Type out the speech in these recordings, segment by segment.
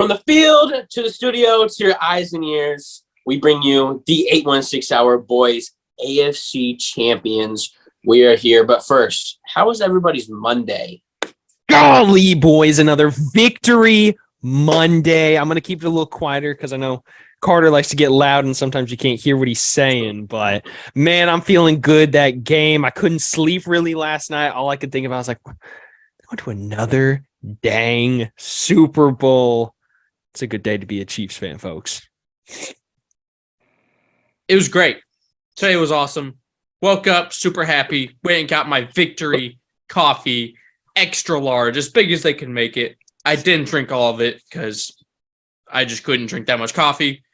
From the field to the studio to your eyes and ears, we bring you the 816 Hour Boys AFC Champions. We are here, but first, how was everybody's Monday? Golly, boys, another victory Monday. I'm going to keep it a little quieter because I know Carter likes to get loud and sometimes you can't hear what he's saying. But, man, I'm feeling good that game. I couldn't sleep really last night. All I could think about was like, going to another dang Super Bowl. It's a good day to be a Chiefs fan, folks. It was great. Today was awesome. Woke up super happy. Went and got my victory coffee, extra large, as big as they can make it. I didn't drink all of it because I just couldn't drink that much coffee.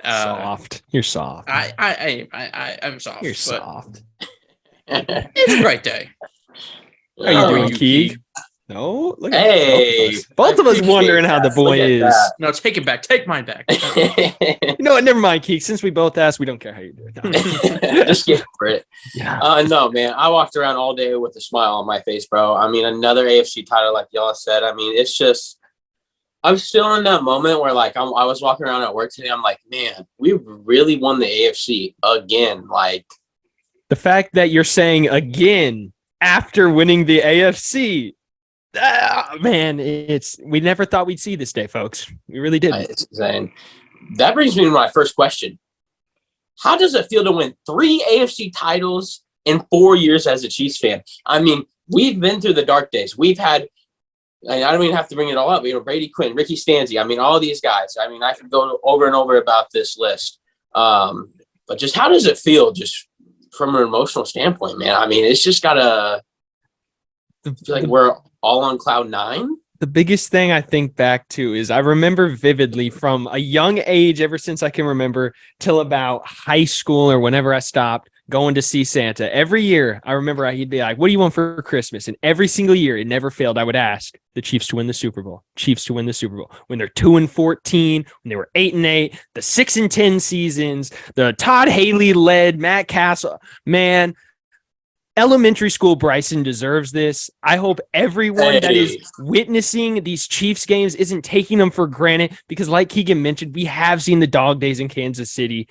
Soft. You're soft. I'm soft. You're soft. It's a great day. How you doing, Keeg? No, look at Hey, both of us wondering how the boy is. No, take it back. Take mine back. You know what? Never mind, Keeg. Since we both asked, we don't care how you do it. Just get for it. Yeah. No, man. I walked around all day with a smile on my face, bro. I mean, another AFC title, like y'all said. I mean, it's just, I'm still in that moment where, like, I was walking around at work today. I'm like, man, we really won the AFC again. Like, The fact that you're saying again after winning the AFC, man, we never thought we'd see this day, folks. We really didn't. it's insane. That brings me to my first question. How does it feel to win 3 AFC titles in 4 years as a Chiefs fan? I mean, we've been through the dark days. We've had, I don't even have to bring it all up. You know, Brady Quinn, Ricky Stanzi. I mean, all these guys. I mean, I could go over and over about this list. But just how does it feel just from an emotional standpoint, man? I mean, it's just got like we're all on cloud 9. The biggest thing I think back to is I remember vividly from a young age, ever since I can remember, till about high school or whenever I stopped going to see Santa. Every year, I remember he'd be like, what do you want for Christmas? And every single year, it never failed. I would ask the Chiefs to win the Super Bowl. Chiefs to win the Super Bowl. When they're 2-14, when they were 8-8, the 6-10 seasons, the Todd Haley-led Matt Castle. Man, elementary school Bryson deserves this. I hope everyone that is witnessing these Chiefs games isn't taking them for granted because, like Keegan mentioned, we have seen the dog days in Kansas City.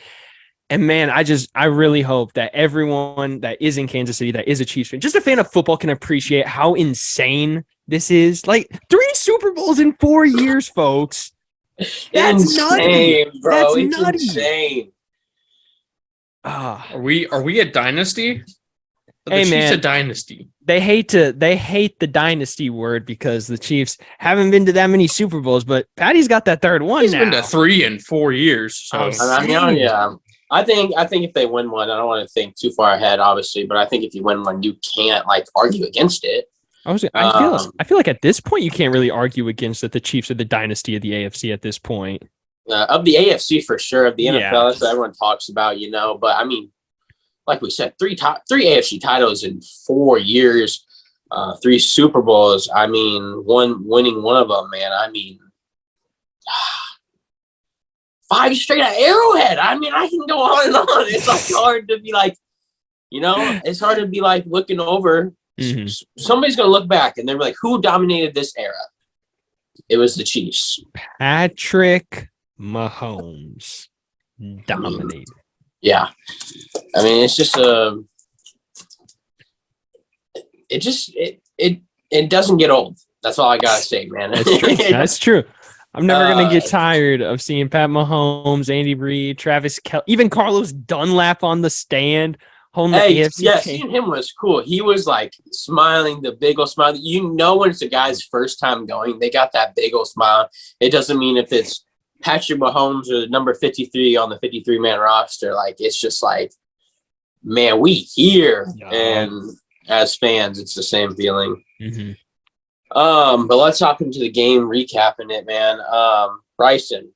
And man, I really hope that everyone that is in Kansas City that is a Chiefs fan, just a fan of football, can appreciate how insane this is. Like 3 Super Bowls in 4 years, folks. That's insane, nutty. Bro. That's it's nutty. Insane. Are we a dynasty? Hey, Chiefs man. a dynasty. They hate the dynasty word because the Chiefs haven't been to that many Super Bowls, but Patty's got that third one He's now. been to 3 in 4 years. So I mean, yeah. I think if they win one, I don't want to think too far ahead, obviously, but I think if you win one, you can't like argue against it. I feel like at this point you can't really argue against that the Chiefs are the dynasty of the AFC at this point. Of the AFC for sure, of the NFL, Yeah. that's what everyone talks about, you know. But I mean, like we said, 3 AFC titles in 4 years, 3 Super Bowls. I mean, winning one of them, man. I mean, 5 straight at Arrowhead. I mean, I can go on and on. It's like hard to be like, you know, it's hard to be like looking over. Mm-hmm. Somebody's going to look back and they're like, who dominated this era? It was the Chiefs. Patrick Mahomes dominated. Yeah. I mean, it's just it doesn't get old. That's all I got to say, man. That's true. That's true. I'm never going to get tired of seeing Pat Mahomes, Andy Reid, Travis Kelce, even Carlos Dunlap on the stand holding the AFC. Yeah, seeing him was cool. He was like smiling, the big old smile. You know when it's a guy's first time going, they got that big old smile. It doesn't mean if it's Patrick Mahomes or number 53 on the 53-man roster. Like, it's just like, man, we here. Yeah. And as fans, it's the same feeling. Mm-hmm. But let's hop into the game, recapping it, man. Bryson,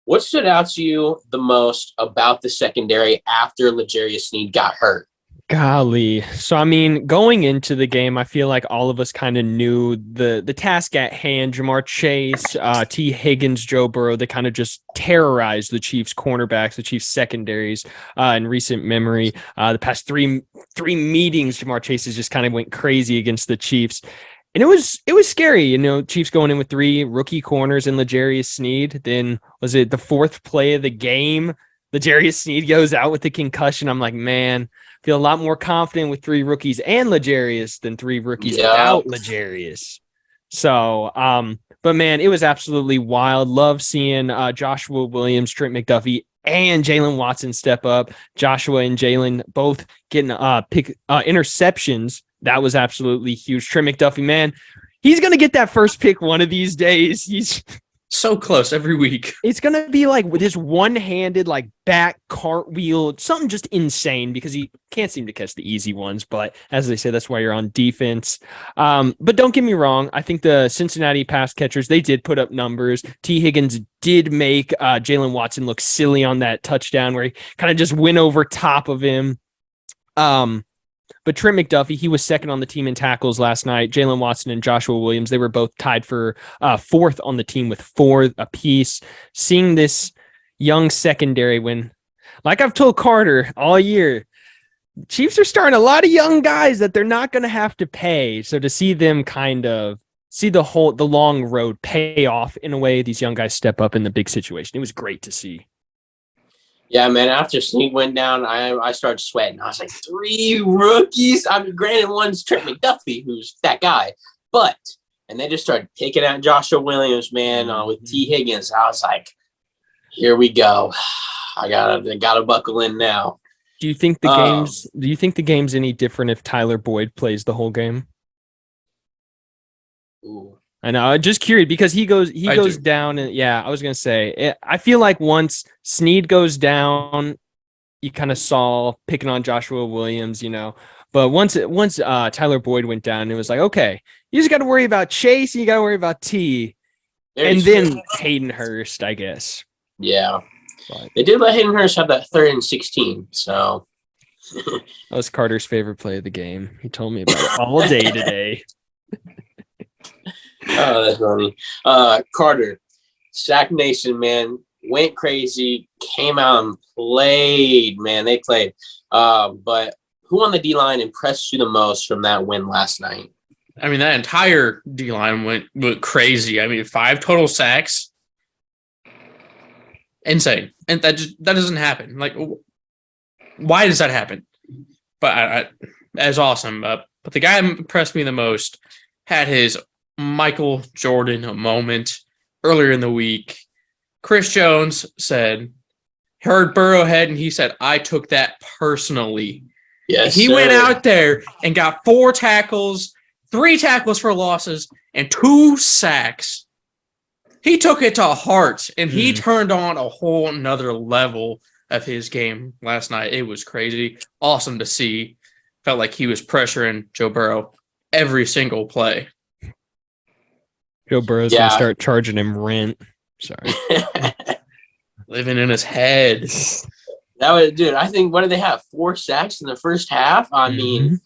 what stood out to you the most about the secondary after L'Jarius Sneed got hurt? Golly. So, I mean, going into the game, I feel like all of us kind of knew the task at hand. Jamar Chase, T. Higgins, Joe Burrow, they kind of just terrorized the Chiefs cornerbacks, the Chiefs secondaries in recent memory. The past three meetings, Jamar Chase has just kind of went crazy against the Chiefs. And it was scary, Chiefs going in with 3 rookie corners in L'Jarius Sneed. Then was it the 4th play of the game? L'Jarius Sneed goes out with the concussion. I'm like, man, feel a lot more confident with 3 rookies and L'Jarius than 3 rookies without L'Jarius. So, but man, it was absolutely wild. Love seeing Joshua Williams, Trent McDuffie, and Jalen Watson step up. Joshua and Jalen both getting interceptions. That was absolutely huge. Trent McDuffie, man, he's going to get that first pick one of these days. He's so close every week. It's going to be like with his one-handed, like back cartwheel, something just insane because he can't seem to catch the easy ones. But as they say, that's why you're on defense. But don't get me wrong. I think the Cincinnati pass catchers, they did put up numbers. T. Higgins did make Jalen Watson look silly on that touchdown where he kind of just went over top of him. But Trent McDuffie, he was second on the team in tackles last night. Jalen Watson and Joshua Williams, they were both tied for 4th on the team with 4 apiece. Seeing this young secondary when, like I've told Carter all year, Chiefs are starting a lot of young guys that they're not going to have to pay. So to see them kind of see the long road pay off in a way, these young guys step up in the big situation. It was great to see. Yeah, man, after Sneak went down, I started sweating. I was like, 3 rookies? I mean, granted, one's Trent McDuffie, who's that guy. And they just started picking at Joshua Williams, man, with T. Higgins. I was like, here we go. I gotta buckle in now. Do you think the game's any different if Tyler Boyd plays the whole game? Ooh. I know. I'm just curious because he goes down, and I was gonna say I feel like once Sneed goes down, you kind of saw picking on Joshua Williams, But once Tyler Boyd went down, it was like, okay, you just got to worry about Chase, and you got to worry about T, and then Hayden Hurst, I guess. Yeah, but they did let Hayden Hurst have that 3rd and 16. So that was Carter's favorite play of the game. He told me about it all day today. Oh, that's funny. Carter, Sack Nation, man, went crazy, came out and played, man. They played. But who on the D-line impressed you the most from that win last night? I mean, that entire D-line went crazy. I mean, 5 total sacks. Insane. And that doesn't happen. Like, why does that happen? But that's awesome. But the guy who impressed me the most had his Michael Jordan moment earlier in the week. Chris Jones heard Burrowhead, and he said, I took that personally. Yes, he went out there and got 4 tackles, 3 tackles for losses, and 2 sacks. He took it to heart, and he turned on a whole nother level of his game last night. It was crazy. Awesome to see. Felt like he was pressuring Joe Burrow every single play. Joe Burrow's going to start charging him rent. Sorry. Living in his head. That was, dude, I think, what did they have? 4 sacks in the first half? I mean,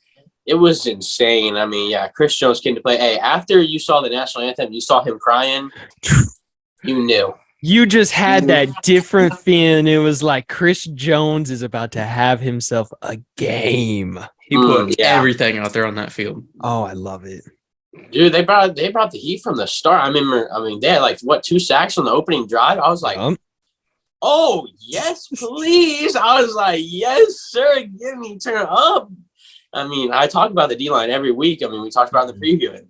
it was insane. I mean, Chris Jones came to play. Hey, after you saw the national anthem, you saw him crying, you knew. You just had that different feeling. It was like Chris Jones is about to have himself a game. He put everything out there on that field. Oh, I love it. Dude, they brought the heat from the start. I mean, they had 2 sacks on the opening drive. I was like, oh, yes, please. I was like, yes, sir, give me turn up. I mean, I talk about the D-line every week. I mean, we talked about in the preview. And,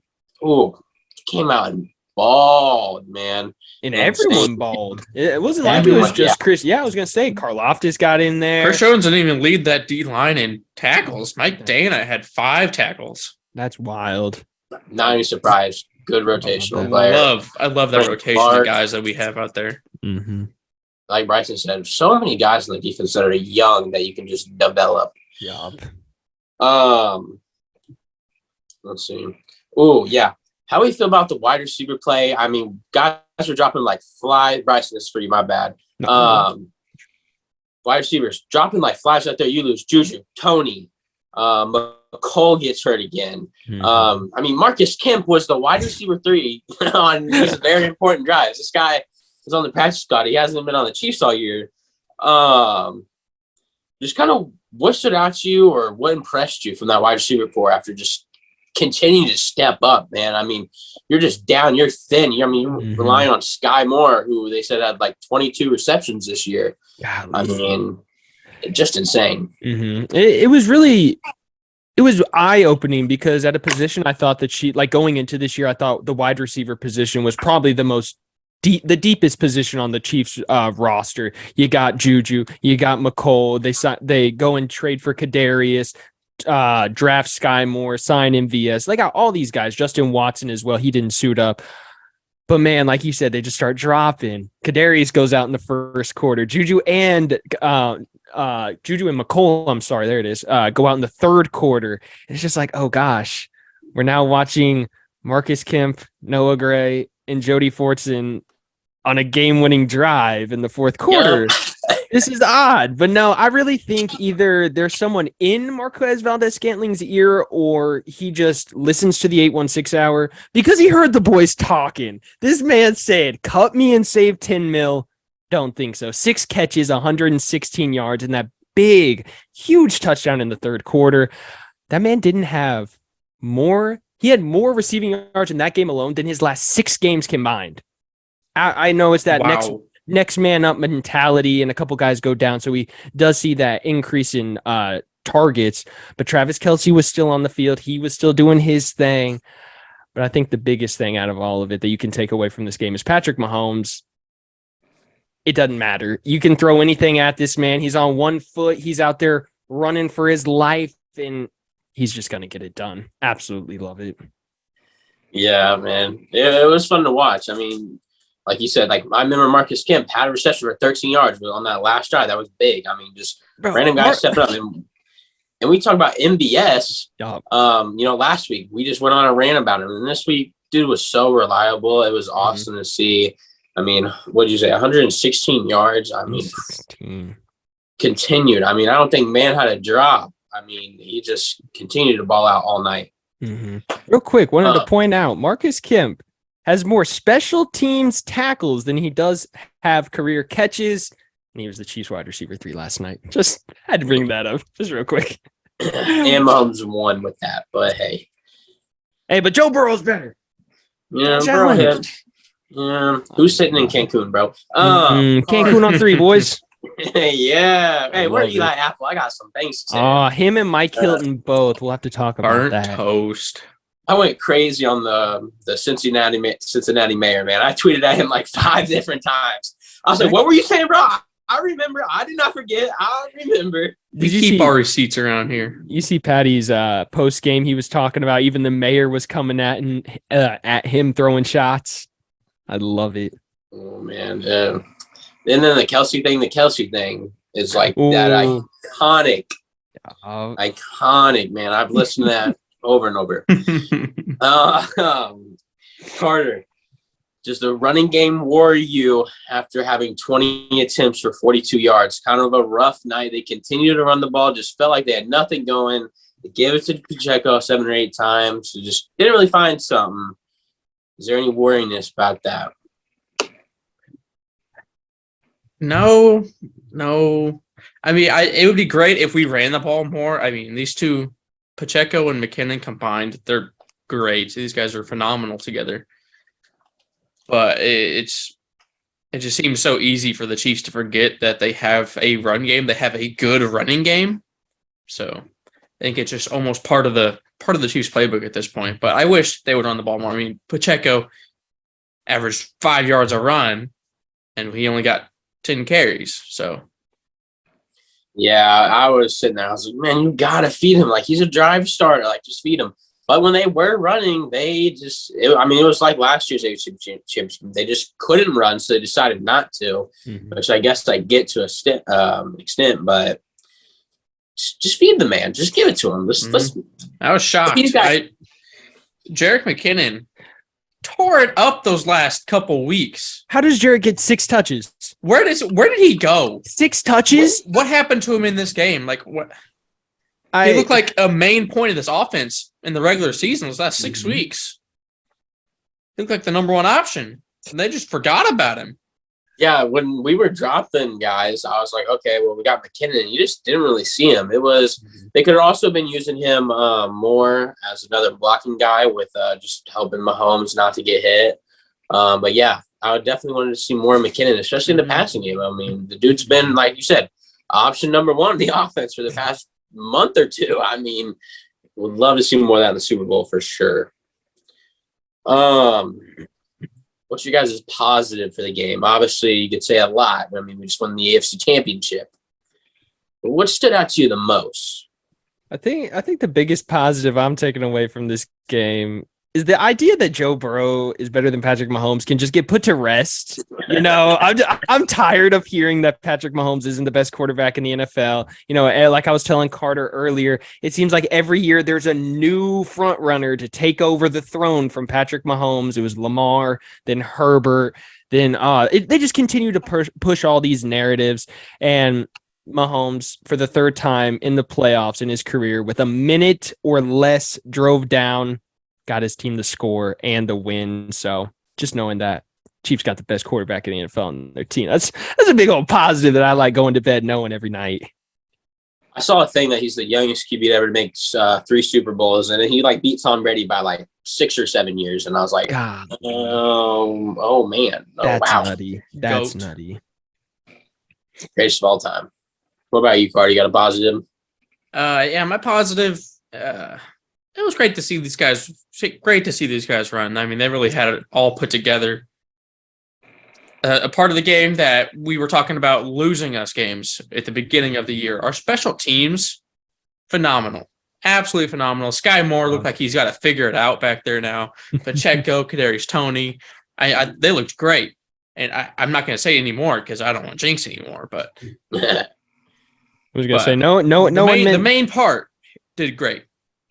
came out and balled, man. And everyone balled. It wasn't like it was just Chris. Yeah, I was going to say, Karlaftis got in there. Chris Jones didn't even lead that D-line in tackles. Mike Dana had 5 tackles. That's wild. Not even surprised. Good rotational player. I love that rotation of guys that we have out there. Mm-hmm. Like Bryson said, so many guys on the defense that are young that you can just develop. Yup. Let's see. Oh, yeah. How do we feel about the wide receiver play? I mean, guys are dropping like flies. Bryson, this is for you, my bad. Wide receivers dropping like flies out there. You lose Juju, Tony, McCole gets hurt again. Mm-hmm. I mean, Marcus Kemp was the wide receiver 3 on these very important drives. This guy is on the practice squad. He hasn't been on the Chiefs all year. Just kind of what stood out to you or what impressed you from that wide receiver core after just continue to step up, man. I mean, you're just down. You're thin. You're relying on Sky Moore, who they said had like 22 receptions this year. Golly. I mean, just insane. It was eye-opening because at a position I thought that going into this year, I thought the wide receiver position was probably the deepest position on the Chiefs roster. You got Juju, you got McColl. They go and trade for Kadarius, draft Sky Moore, sign MVS. They got all these guys. Justin Watson as well. He didn't suit up. But man, like you said, they just start dropping. Kadarius goes out in the first quarter. Juju and McColl, I'm sorry, there it is, go out in the third quarter. It's just like, oh gosh, we're now watching Marcus Kemp, Noah Gray, and Jody Fortson on a game-winning drive in the fourth quarter. Yep. This is odd, but no, I really think either there's someone in Marquez Valdez-Scantling's ear or he just listens to the 816 hour because he heard the boys talking. This man said, cut me and save 10 mil. Don't think so. 6 catches, 116 yards, and that big, huge touchdown in the third quarter. That man didn't have more. He had more receiving yards in that game alone than his last 6 games combined. I know it's that next man up mentality, and a couple guys go down, so he does see that increase in targets. But Travis Kelce was still on the field. He was still doing his thing. But I think the biggest thing out of all of it that you can take away from this game is Patrick Mahomes. It doesn't matter. You can throw anything at this man. He's on one foot. He's out there running for his life, and he's just going to get it done. Absolutely love it. Yeah, man. It was fun to watch. I mean, like you said, like I remember Marcus Kemp had a reception for 13 yards, but on that last drive, that was big. I mean, just random guys stepping up. And we talked about MBS, last week. We just went on a rant about him. And this week, dude was so reliable. It was awesome to see. I mean, what did you say? 116 yards. I mean, 16. Continued. I mean, I don't think man had a drop. I mean, he just continued to ball out all night. Real quick, wanted to point out Marcus Kemp has more special teams tackles than he does have career catches. And he was the Chiefs wide receiver 3 last night. Just had to bring that up just real quick. And Mahomes won with that, but hey. Hey, but Joe Burrow's better. Yeah, bro. Yeah. Who's sitting in Cancun, bro? Cancun on 3, boys. Yeah. Hey, where's Eli Apple? I got some things to say. Him and Mike Hilton both. We'll have to talk about that. Toast. I went crazy on the Cincinnati mayor, man. I tweeted at him like 5 different times. I was like, what were you saying, bro? I remember. I did not forget. I remember. We keep our receipts around here. You see Patty's post game. He was talking about even the mayor was coming at him throwing shots. I love it. Oh, man. And then the Kelce thing is like that iconic, man. I've listened to that over and over. Carter, does the running game worry you after having 20 attempts for 42 yards? Kind of a rough night. They continued to run the ball, just felt like they had nothing going. They gave it to Pacheco 7 or 8 times. So just didn't really find something. Is there any worriness about that? No. I mean, it would be great if we ran the ball more. I mean, these two, Pacheco and McKinnon combined, they're great. These guys are phenomenal together. But it just seems so easy for the Chiefs to forget that they have a run game. They have a good running game. So I think it's just almost part of the Chiefs playbook at this point. But I wish they would run the ball more. I mean, Pacheco averaged 5 yards a run, and he only got 10 carries. So yeah, I was sitting there. I was like, man, you gotta feed him. Like, he's a drive starter. Like, just feed him. But when they were running, it was like last year's AFC Championship. They just couldn't run, so they decided not to, which I guess I get to a extent. But just feed the man. Just give it to him. I was shocked. Jerick McKinnon tore it up those last couple weeks. How does Jerick get 6 touches? Where did he go? 6 touches? What happened to him in this game? Like, what? He looked like a main point of this offense in the regular season those last 6 weeks. He looked like the number 1 option, and they just forgot about him. Yeah, when we were dropping guys, I was like, okay, well, we got McKinnon. You just didn't really see him. They could have also been using him more as another blocking guy with just helping Mahomes not to get hit. But yeah, I would definitely wanted to see more McKinnon, especially in the passing game. I mean, the dude's been, like you said, option number one in the offense for the past month or two. I mean, would love to see more of that in the Super Bowl for sure. What's your guys' positive for the game? Obviously, you could say a lot. I mean, we just won the AFC Championship. But what stood out to you the most? I think the biggest positive I'm taking away from this game is the idea that Joe Burrow is better than Patrick Mahomes can just get put to rest. You know, I'm tired of hearing that Patrick Mahomes isn't the best quarterback in the NFL. You know, like I was telling Carter earlier, it seems like every year there's a new front runner to take over the throne from Patrick Mahomes. It was Lamar, then Herbert, then they just continue to push all these narratives. And Mahomes, for the third time in the playoffs in his career, with a minute or less, drove down, got his team the score and the win. So just knowing that Chiefs got the best quarterback in the NFL on their team, that's a big old positive that I like going to bed knowing every night. I saw a thing that he's the youngest QB ever to make 3 Super Bowls, and he like beat Tom Brady by like 6 or 7 years. And I was like, God, oh man, that's wow, nutty. That's Goat. nutty. greatest of all time. What about you, Carter? You got a positive? Yeah, my positive. It was great to see these guys. Great to see these guys run. I mean, they really had it all put together. A part of the game that we were talking about losing us games at the beginning of the year. Our special teams, phenomenal, absolutely phenomenal. Sky Moore looked like he's got to figure it out back there now. Pacheco, Kadarius Toney, they looked great. And I'm not going to say anymore because I don't want jinx anymore. But I was going to say no. The main part did great.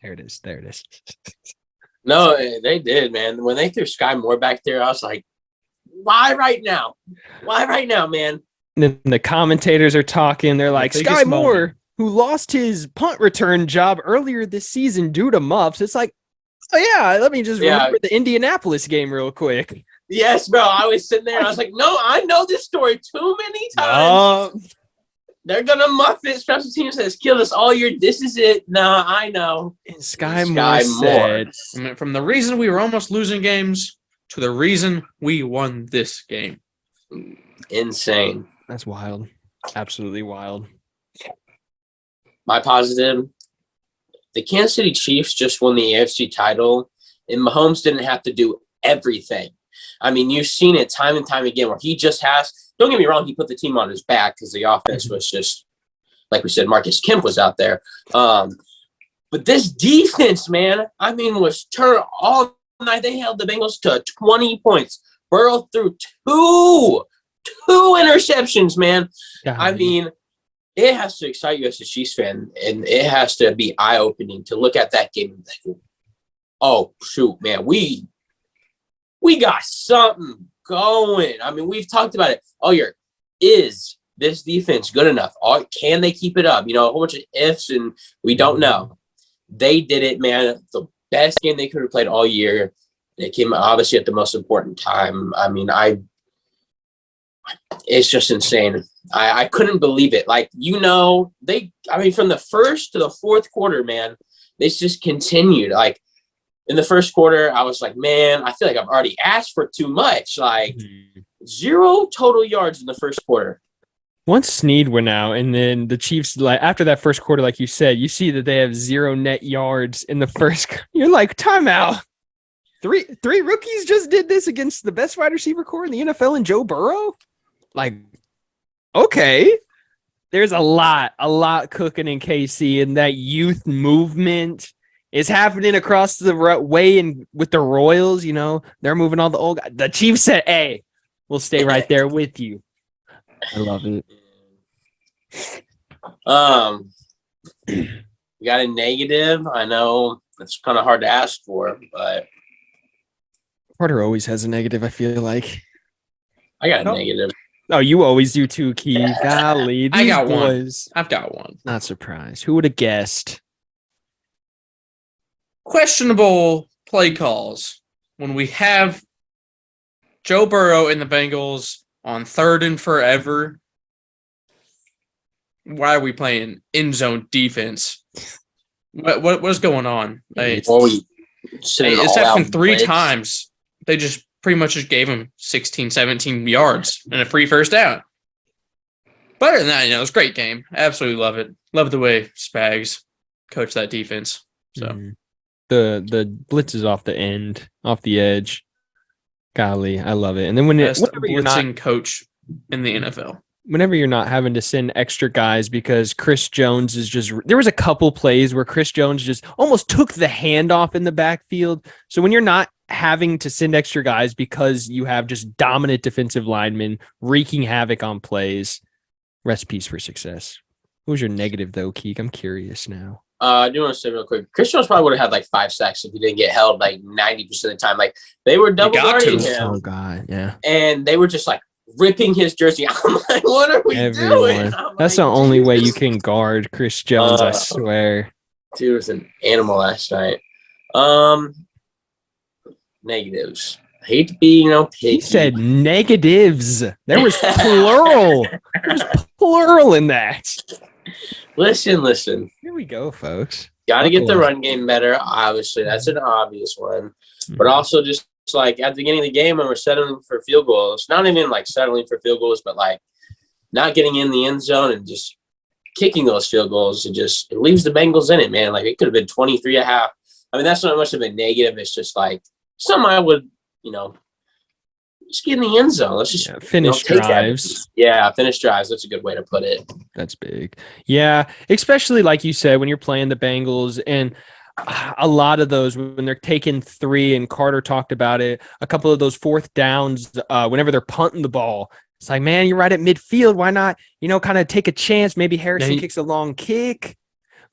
There it is. No, they did, man. When they threw Sky Moore back there, I was like, why right now? Why right now, man? And then the commentators are talking. They're like, Sky Moore, who lost his punt return job earlier this season due to muffs. It's like, oh, yeah, let me just remember the Indianapolis game real quick. Yes, bro. I was sitting there. I was like, no, I know this story too many times. They're going to muff it. Special teams has killed us all year. This is it. Nah, I know. And Sky Moore said, I mean, from the reason we were almost losing games to the reason we won this game. Insane. That's wild. Absolutely wild. My positive, the Kansas City Chiefs just won the AFC title, and Mahomes didn't have to do everything. I mean, you've seen it time and time again where he just has – don't get me wrong, he put the team on his back because the offense was just, like we said, Marcus Kemp was out there. But this defense, man, I mean, was turned all night. They held the Bengals to 20 points. Burrow threw two interceptions, man. I mean, it has to excite you as a Chiefs fan, and it has to be eye-opening to look at that game and think, oh, shoot, man, we got something going. I mean, we've talked about it all year. Is this defense good enough? Can they keep it up? You know, a whole bunch of ifs, and we don't know. They did it, man. The best game they could have played all year. They came obviously at the most important time. I mean, it's just insane. I couldn't believe it. Like, you know, from the first to the fourth quarter, man, this just continued. Like, in the first quarter, I was like, man, I feel like I've already asked for too much. Like, 0 total yards in the first quarter. Once Snead went out, and then the Chiefs, like after that first quarter, like you said, you see that they have 0 net yards in the first. You're like, timeout. Three rookies just did this against the best wide receiver core in the NFL and Joe Burrow. Like, okay, there's a lot cooking in KC, and that youth movement is happening across the way, and with the Royals, you know, they're moving all the old guys. The Chiefs said, hey, we'll stay right there with you. I love it. You got a negative? I know it's kind of hard to ask for, but Carter always has a negative, I feel like. I got a negative. Oh, you always do too, Keith. Golly, I got boys. one. I've got one. Not surprised. Who would have guessed? Questionable play calls when we have Joe Burrow and the Bengals on 3rd and forever. Why are we playing end zone defense? What's going on? Like, it's happened 3 times. They just pretty much just gave him 16, 17 yards and a free first down. But other than that, it was a great game. Absolutely love it. Love the way Spags coached that defense. So the blitz is off the end, off the edge. Golly, I love it. And then best blitzing coach in the NFL. Whenever you're not having to send extra guys because Chris Jones is just – there was a couple plays where Chris Jones just almost took the handoff in the backfield. So when you're not having to send extra guys because you have just dominant defensive linemen wreaking havoc on plays, recipes for success. What was your negative, though, Keek? I'm curious now. I do want to say real quick, Chris Jones probably would have had like 5 sacks if he didn't get held like 90% of the time. Like they were double guarding him. Oh, God, yeah. And they were just like ripping his jersey. I'm like, what are we doing? That's the only way you can guard Chris Jones, I swear. Dude was an animal last night. Negatives. I hate to be, picky. He said negatives. There was plural. There was plural in that. Listen. Here we go, folks. Got to get the run game better. Obviously, that's an obvious one. But also just like at the beginning of the game when we're settling for field goals, not even like settling for field goals, but like not getting in the end zone and just kicking those field goals. It leaves the Bengals in it, man. Like it could have been 23.5. I mean, that's not much of a negative. It's just like something I would, just get in the end zone. Let's just finish drives. Finish drives. That's a good way to put it. That's big. Yeah, especially like you said, when you're playing the Bengals and a lot of those when they're taking 3, and Carter talked about it, a couple of those 4th downs, whenever they're punting the ball, it's like, man, you're right at midfield. Why not, kind of take a chance? Maybe Harrison kicks a long kick.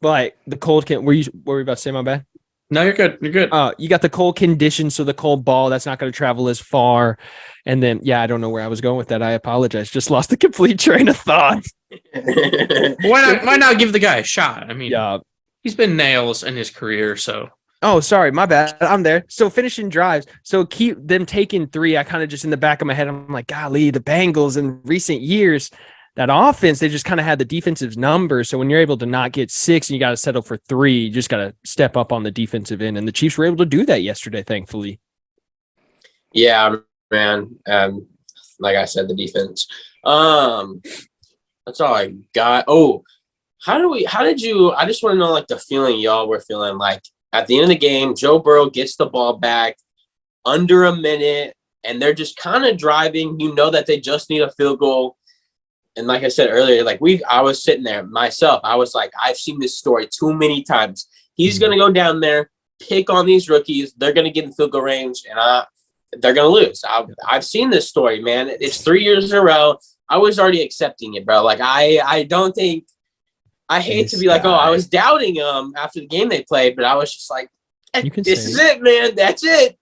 But the cold can. What were you about to say? My bad. No, you're good. You're good. You got the cold conditions, so the cold ball, that's not going to travel as far. And then, I don't know where I was going with that. I apologize. Just lost the complete train of thought. Why not give the guy a shot? I mean, yeah. He's been nails in his career, so. Oh, sorry. My bad. I'm there. So finishing drives. So keep them taking 3. I kind of just in the back of my head, I'm like, golly, the Bengals in recent years, that offense, they just kind of had the defensive numbers. So when you're able to not get 6 and you got to settle for 3, you just got to step up on the defensive end. And the Chiefs were able to do that yesterday, thankfully. Yeah, man. Like I said, the defense. That's all I got. Oh, I just want to know like the feeling y'all were feeling like at the end of the game, Joe Burrow gets the ball back under a minute and they're just kind of driving. That they just need a field goal. And like I said earlier, like I was sitting there myself. I was like, I've seen this story too many times. He's going to go down there, pick on these rookies. They're going to get in field goal range and they're going to lose. I've seen this story, man. It's 3 years in a row. I was already accepting it, bro. Like I don't think, I hate to be like, I was doubting them after the game they played, but I was just like, this is it, man. That's it.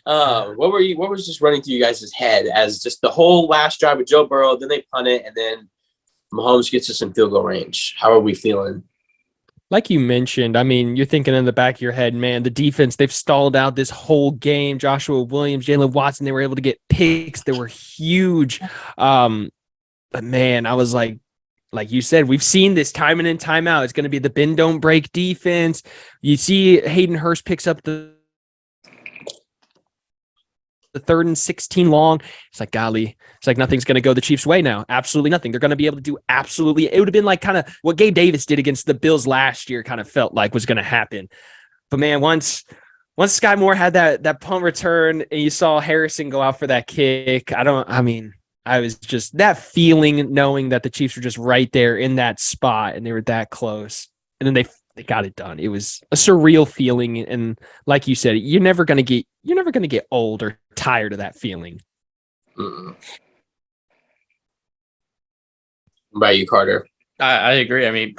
What was just running through you guys' head as just the whole last drive with Joe Burrow, then they punt it, and then Mahomes gets us in field goal range? How are we feeling? Like you mentioned, I mean, you're thinking in the back of your head, man, the defense, they've stalled out this whole game. Joshua Williams, Jalen Watson, they were able to get picks that were huge. But man, I was like you said, we've seen this time in and time out. It's going to be the bend, don't break defense. You see Hayden Hurst picks up the 3rd and 16 long. It's like, golly, it's like nothing's going to go the Chiefs' way now. Absolutely nothing. They're going to be able to do absolutely. It would have been like kind of what Gabe Davis did against the Bills last year, kind of felt like was going to happen. But man, once Sky Moore had that punt return and you saw Harrison go out for that kick, I was just that feeling knowing that the Chiefs were just right there in that spot and they were that close. And then they got it done. It was a surreal feeling. And like you said, you're never going to get old or tired of that feeling. What about you, Carter? I agree. I mean,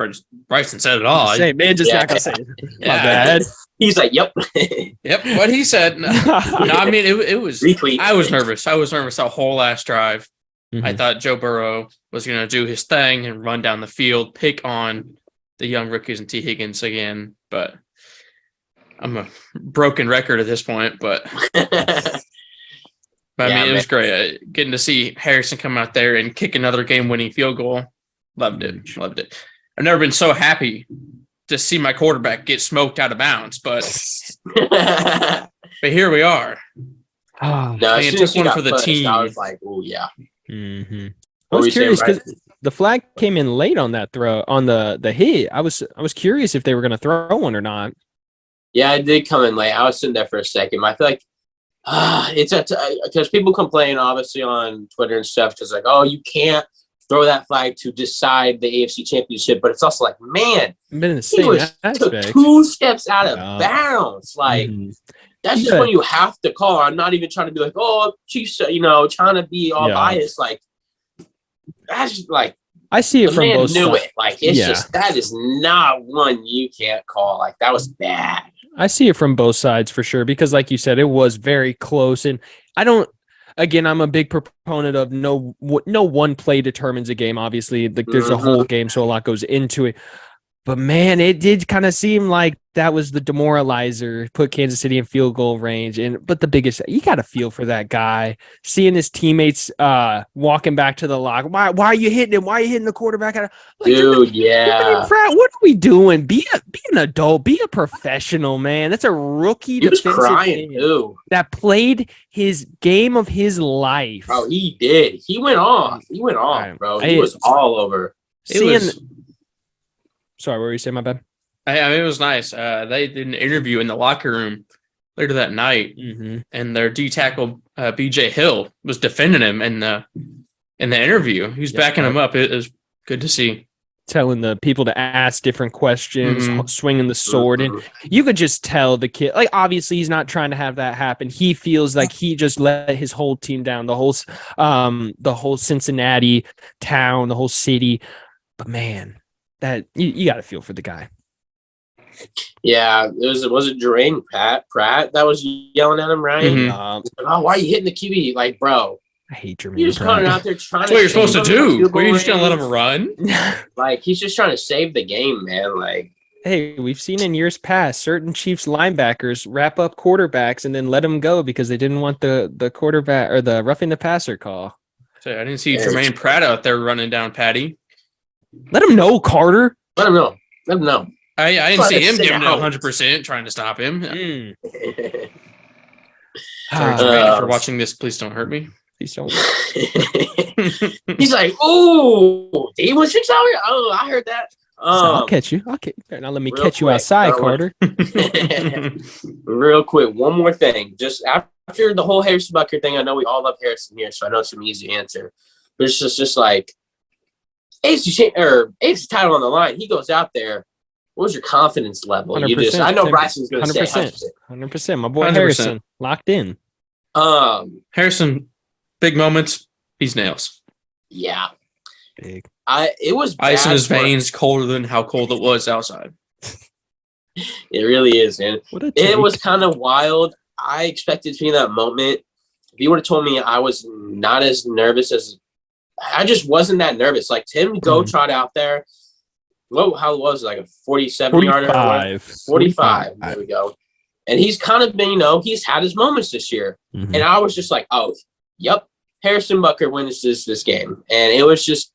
Bryson said it all. Man, just not going to say it. My bad. He's like, yep. Yep, what he said. No, I mean, it was retweet. I was nervous that whole last drive. Mm-hmm. I thought Joe Burrow was going to do his thing and run down the field, pick on the young rookies and T. Higgins again, but I'm a broken record at this point. But But Yeah, I mean, it was man. great getting to see Harrison come out there and kick another game-winning field goal. Loved it. Loved it. I've never been so happy to see my quarterback get smoked out of bounds, but here we are. Ah, No, as Man, soon as took he one got for the pushed, team. I was like, oh, yeah. mhm. I What were was you saying, curious because Bryce? the flag came in late on that throw on the hit. I was curious if they were going to throw one or not. Yeah, I did come in late. I was sitting there for a second. I feel like it's because people complain, obviously, on Twitter and stuff, because like, oh, you can't throw that flag to decide the AFC Championship. But it's also like, man, Been in the he same took aspect. 2 steps out of Yeah. bounds. Like, Mhm. that's just Yeah. when you have to call. I'm not even trying to be like, oh, Chiefs, trying to be all Yeah. biased. Like, that's just like, I see it the from man both knew sides. it. Like, it's Yeah. just, that is not one you can't call. Like, that was bad. I see it from both sides for sure because, like you said, it was very close. And I don't. Again, I'm a big proponent of no one play determines a game. Obviously, like there's a whole game, so a lot goes into it. But man, it did kind of seem like that was the demoralizer, put Kansas City in field goal range. But the biggest, you got to feel for that guy, seeing his teammates walking back to the locker. Why are you hitting him? Why are you hitting the quarterback? Like, Dude, yeah. What are we doing? Be an adult. Be a professional, man. That's a rookie He was defensive crying, end too. that played his game of his life. Bro, he did. He went off. Right. Bro. He was all over. Sorry, what were you saying? My bad. I mean, it was nice. They did an interview in the locker room later that night, and their D tackle BJ Hill was defending him in the interview. He was backing him up. It was good to see. Telling the people to ask different questions, Mhm. swinging the sword, and you could just tell the kid. Like, obviously, he's not trying to have that happen. He feels like he just let his whole team down, the whole Cincinnati town, the whole city. But man, that you got to feel for the guy. Yeah, was it Jermaine Pratt that was yelling at him, right? Mhm. Oh, why are you hitting the QB? Like, bro, I hate Jermaine. you're just coming out there trying That's to. what you're supposed to save him in do. field Were you goal just going to let range. him run? Like, he's just trying to save the game, man. Like, Hey, we've seen in years past certain Chiefs linebackers wrap up quarterbacks and then let them go because they didn't want the quarterback or the roughing the passer call. So I didn't see Jermaine Pratt out there running down Patty. Let him know, Carter. let him know. Let him know. I didn't see him giving it out. 100%, trying to stop him. Mm. Sorry, Jermaine, if you're watching this, please don't hurt me. Please don't. He's like, oh, he was 6 hours. Oh, I heard that. I'll catch you. Now let me real catch you quick, outside, so- Carter. Real quick, one more thing. Just after the whole Harrison Bucker thing, I know we all love Harrison here, so I know it's an easy answer. But it's just like AFC title on the line. He goes out there. What was your confidence level? 100%, I know Bryson's going to say 100%. 100%. My boy 100%. Harrison locked in. 'Harrison, big moments, he's nails. Yeah. Big. It was Ice in bad his for- veins, colder than how cold it was outside. It really is, man. What a It take. was kind of wild. I expected to be in that moment. If you would have told me I was not as nervous as I just wasn't that nervous. Like Tim go trot out there. How was it? Like a 47 yarder? 45. 45. There we go. And he's kind of been, he's had his moments this year. Mhm. And I was just like, oh, yep, Harrison Bucker wins this game. And it was just,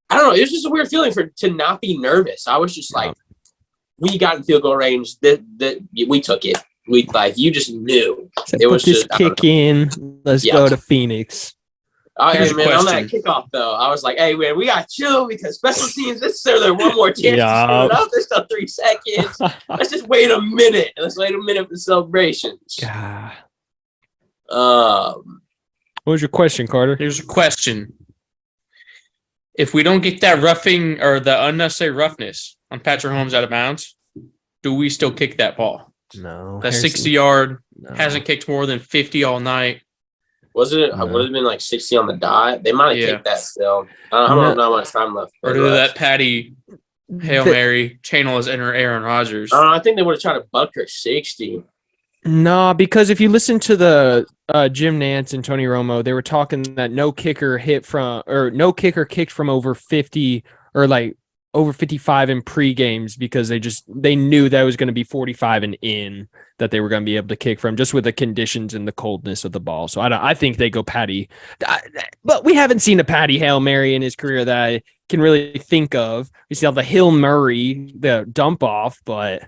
I don't know, it was just a weird feeling to not be nervous. I was just like, we got in field goal range. That we took it. You just knew. Said, It was put this just, I don't kick in. Let's Yeah. go to Phoenix. Here's Hey, a man, on that question. kickoff, though, I was like, hey, man, we got to chill because special teams, this is their one more chance Yeah. to screw it up. There's still 3 seconds. Let's just wait a minute. Let's wait a minute for celebrations. God. Um, What was your question, Carter? Here's a question. If we don't get that roughing or the unnecessary roughness on Patrick Holmes out of bounds, do we still kick that ball? No. That Harrison- 60-yard no. hasn't kicked more than 50 all night. was it? No. Would it have been like 60 on the dot? They might have Yeah. kicked that still. I don't know how much time left. Or do that Patty Hail Mary channel as Aaron Rodgers? I think they would have tried to Bucker 60. No, because if you listen to the Jim Nantz and Tony Romo, they were talking that no kicker kicked from over 50 or like over 55 in pre-games because they knew that it was going to be 45 and in that they were going to be able to kick from just with the conditions and the coldness of the ball. So I think they go Patty, but we haven't seen a Patty Hail Mary in his career that I can really think of. We see all the Hill Murray, the dump off, but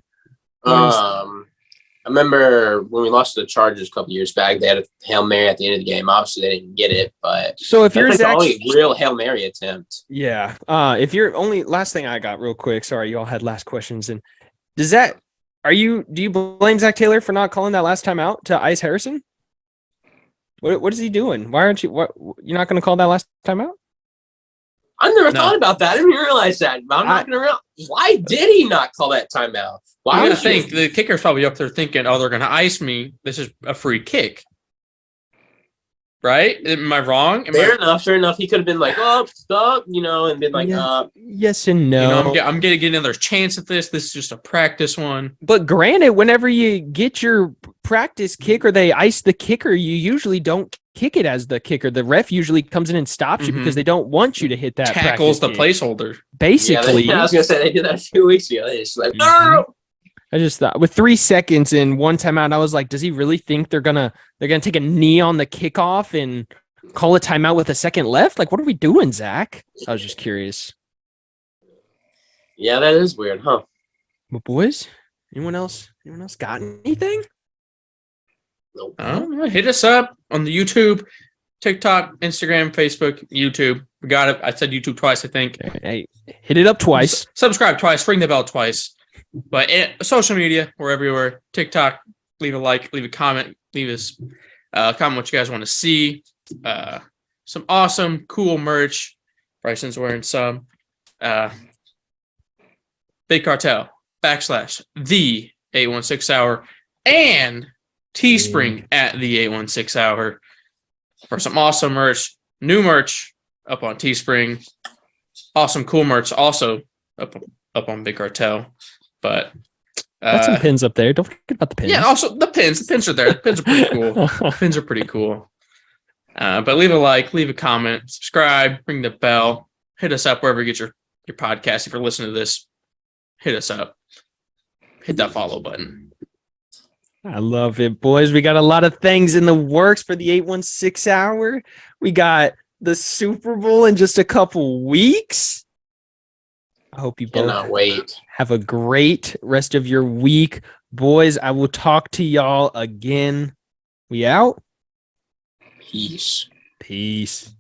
I remember when we lost to the Chargers a couple years back, they had a Hail Mary at the end of the game. Obviously, they didn't get it, but so if you're the only real Hail Mary attempt. Yeah. If you're only last thing I got real quick. Sorry, you all had last questions. And do you blame Zach Taylor for not calling that last time out to Ice Harrison? What is he doing? Why aren't you're not going to call that last time out? I never thought about that. I didn't realize that. I'm not going to realize. Why did he not call that timeout? Why I think the kicker's probably up there thinking, oh, they're going to ice me. This is a free kick. Right? Am I wrong? Fair enough. He could have been like, stop, and been like, Yes and no. I'm going to get another chance at this. This is just a practice one. But granted, whenever you get your practice kick or they ice the kicker, you usually don't kick it as the kicker. The ref usually comes in and stops you because they don't want you to hit that. Tackles the placeholder. Basically. Yeah, I was going to say they did that a few weeks ago. They just like, no. I just thought with 3 seconds and one timeout, I was like, does he really think they're gonna take a knee on the kickoff and call a timeout with a second left? Like, what are we doing, Zach? I was just curious. Yeah, that is weird, huh? But boys, anyone else got anything? Nope. Hit us up on the YouTube, TikTok, Instagram, Facebook, YouTube. We got it. I said YouTube twice, I think. Hey, hit it up twice. Subscribe twice. Ring the bell twice. But social media, we're everywhere. TikTok, leave a like, leave a comment, leave us comment what you guys want to see. Some awesome, cool merch. Bryson's wearing some. Big Cartel / the 816 Hour and Teespring at the 816 Hour for some awesome merch. New merch up on Teespring. Awesome, cool merch also up on Big Cartel. But got some pins up there. Don't forget about the pins. Yeah, also the pins. The pins are there. The pins are pretty cool. Pins are pretty cool. But leave a like, leave a comment, subscribe, ring the bell, hit us up wherever you get your podcast. If you're listening to this, hit us up. Hit that follow button. I love it, boys. We got a lot of things in the works for the 816 Hour. We got the Super Bowl in just a couple weeks. I hope you both cannot wait. Have a great rest of your week. Boys, I will talk to y'all again. We out? Peace. Peace.